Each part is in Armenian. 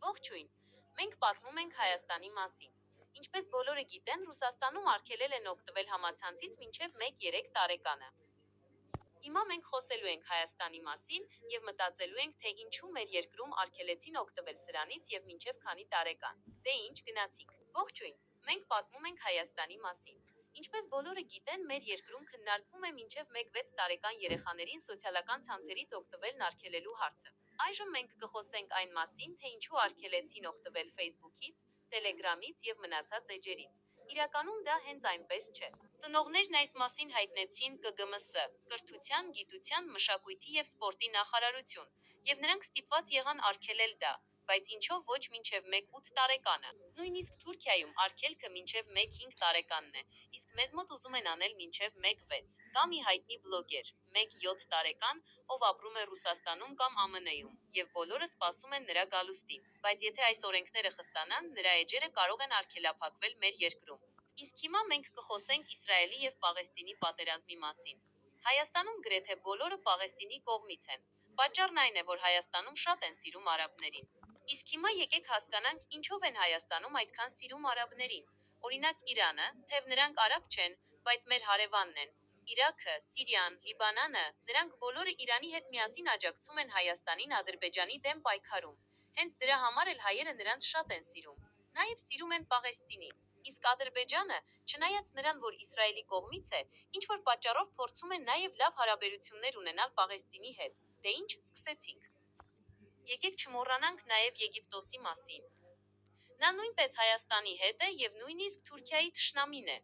Ողջույն, մենք պատմում ենք Հայաստանի մասին։ Ինչպես բոլորը գիտեն, Ռուսաստանում արգելել են օգտվել համացանցից մինչև 1-3 տարեկանը։ Հիմա մենք խոսելու ենք Հայաստանի մասին և մտածելու ենք, թե ինչու մեր երկրում արգելեցին օգտվել սրանից և մինչև քանի տարեկան։ Դե ինչ, գնացինք։ Ողջույն, մենք պատմում ենք Հայաստանի մասին։ Ինչպես բոլորը գիտեն, մեր երկրում քննարկվում է մինչև 1-6 տարեկան երեխաներին սոցիալական ցանցերից օգտվելն արգելելու հարցը։ Այժմ մենք կխոսենք այն մասին, թե ինչու արգելեցին օգտվել Facebook-ից, Telegram-ից և մնացած էջերից։ Իրականում դա հենց այնպես չէ։ Ծնողներն այս մասին հայտնեցին ԿԳՄՍ, Կրթության, գիտության, մշակույթի և սպորտի նախարարություն, և նրանք ստիպված եղան արգելել դա, բայց ինչով ոչ մինչև 1-8 տարեկանը։ Նույնիսկ Թուրքիայում արգելքը մինչև 1-5 տարեկանն է, իսկ մեզ մոտ ուզում են անել մինչև 1-6։ Կա մի հայտնի բլոգեր, 1-7 տարեկան, ով ապրում է Ռուսաստանում կամ ԱՄՆ-ում, և բոլորը սպասում են նրա գալուստին, բայց եթե այս օրենքները խստանան, նրա էջերը կարող են արգելափակվել մեր երկրում։ Իսկ հիմա մենք կխոսենք Իսրայելի և Պաղեստինի պատերազմի մասին։ Հայաստանում գրեթե բոլորը Պաղեստինի կողմից են։ Պատճառն այն է, որ Հայաստանում շատ են սիրում արաբներին։ Իսկ հիմա եկեք հասկանանք, ինչով են Հայաստանում այդքան սիրում արաբներին։ Օրինակ Իրանը, թեև նրանք արաբ չեն, բայց մեր հարևանն են։ Իրաքը, Սիրիան, Լիբանանը, նրանք բոլորը Իրանի հետ միասին աջակցում են Հայաստանին Ադրբեջանի դեմ պայքարում։ Հենց դրա համար էլ հայերը նրանց շատ են սիրում։ Նաև սիրում են Պաղեստինին։ Իսկ Ադրբեջանը, չնայած նրան, որ Իսրայելի կողմից է, ինչ-որ պատճառով փորձում է նաև լավ հարաբերություններ ունենալ Պաղեստինի հետ։ Դե ինչ, սկսեցինք։ Եկեք չմոռանանք նաև Եգիպտոսի մասին։ Նա նույնպես Հայաստանի հետ է և նույնիսկ Թուրքիայի թշնամին է։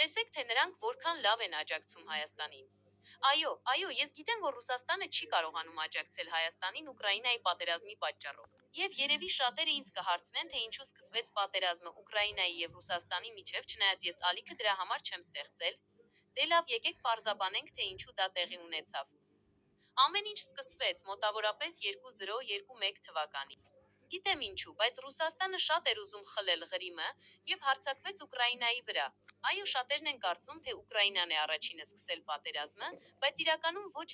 Տեսեք, թե նրանք որքան լավ են աջակցում Հայաստանին։ Այո, ես գիտեմ, որ Ռուսաստանը չի կարողանում աջակցել Հայաստանին Ուկրաինայի պատերազմի պատճառով։ Եվ երևի շատերը ինձ կհարցնեն, թե ինչու սկսվեց պատերազմը Ուկրաինայի և Ռուսաստանի միջև, չնայած ես ալիքը դրա համար չեմ ստեղծել։ Դե լավ, եկեք պարզաբանենք, թե ինչու դա տեղի ունեցավ։ Ամեն ինչ սկսվեց մոտավորապես 2021 թվականին։ Գիտեմ ինչու, բայց Ռուսաստանը շատ էր ուզում խլել Ղրիմը և հարձակվեց Ուկրաինայի վրա։ Այո, շատերն են կարծում, թե Ուկրաինան է առաջինը սկսել պատերազմը, բայց իրականում ոչ։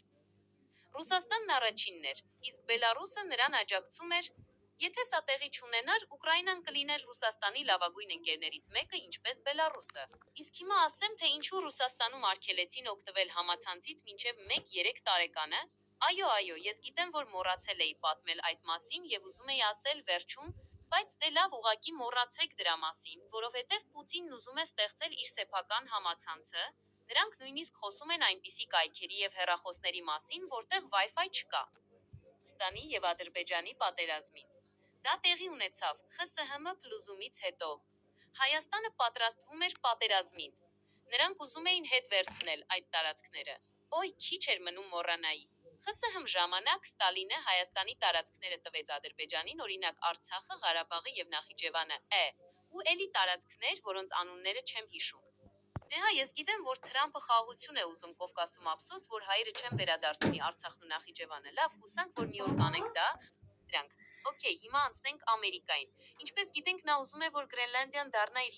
Ռուսաստանն առաջինն էր, իսկ Բելառուսը նրան աջակցում էր։ Եթե սա տեղի չունենար, Ուկրաինան կլիներ Ռուսաստանի լավագույն ընկերներից մեկը, ինչպես Բելառուսը։ Իսկ հիմա ասեմ, թե ինչու Ռուսաստանում արգելեցին օգտվել համացանցից մինչև 1-3 տարեկանը։ Այո, ես գիտեմ, որ մոռացել էի պատմել այդ մասին և ուզում էի ասել վերջում, բայց դե լավ, ուղղակի մոռացեք դրա մասին, որովհետև Պուտինն ուզում է ստեղծել իր սեփական համացանցը, նրանք նույնիսկ խոսում են այնպիսի կայքերի և հեռախոսների մասին, որտեղ Wi-Fi չկա։ Ռուսաստանի և Ադրբեջանի պատերազմին։ Դա տեղի ունեցավ ԽՍՀՄ փլուզումից հետո։ Հայաստանը պատրաստվում էր պատերազմին։ Նրանք ուզում էին հետ վերցնել այդ տարածքները։ Օй, քիչ էր մնում մոռանայի։ ԽՍՀՄ ժամանակ Ստալինը Հայաստանի տարածքները տվեց Ադրբեջանին, օրինակ Արցախը, Ղարաբաղը և Նախիջևանը, ու էլի տարածքներ, որոնց անունները չեմ հիշում։ Դե հա, ես գիտեմ, որ Թրամփը խաղաղություն է ուզում Կովկասում, ափսոս, որ հայերը չեն վերադարձնի Արցախն ու Նախիջևանը։ Լավ, հուսանք, որ մի օր կանենք դա։ Դրանք։ Okay, հիմա անցնենք Ամերիկային։ Ինչպես գիտենք, նա ուզում է, որ Գրենլանդիան դառնա իր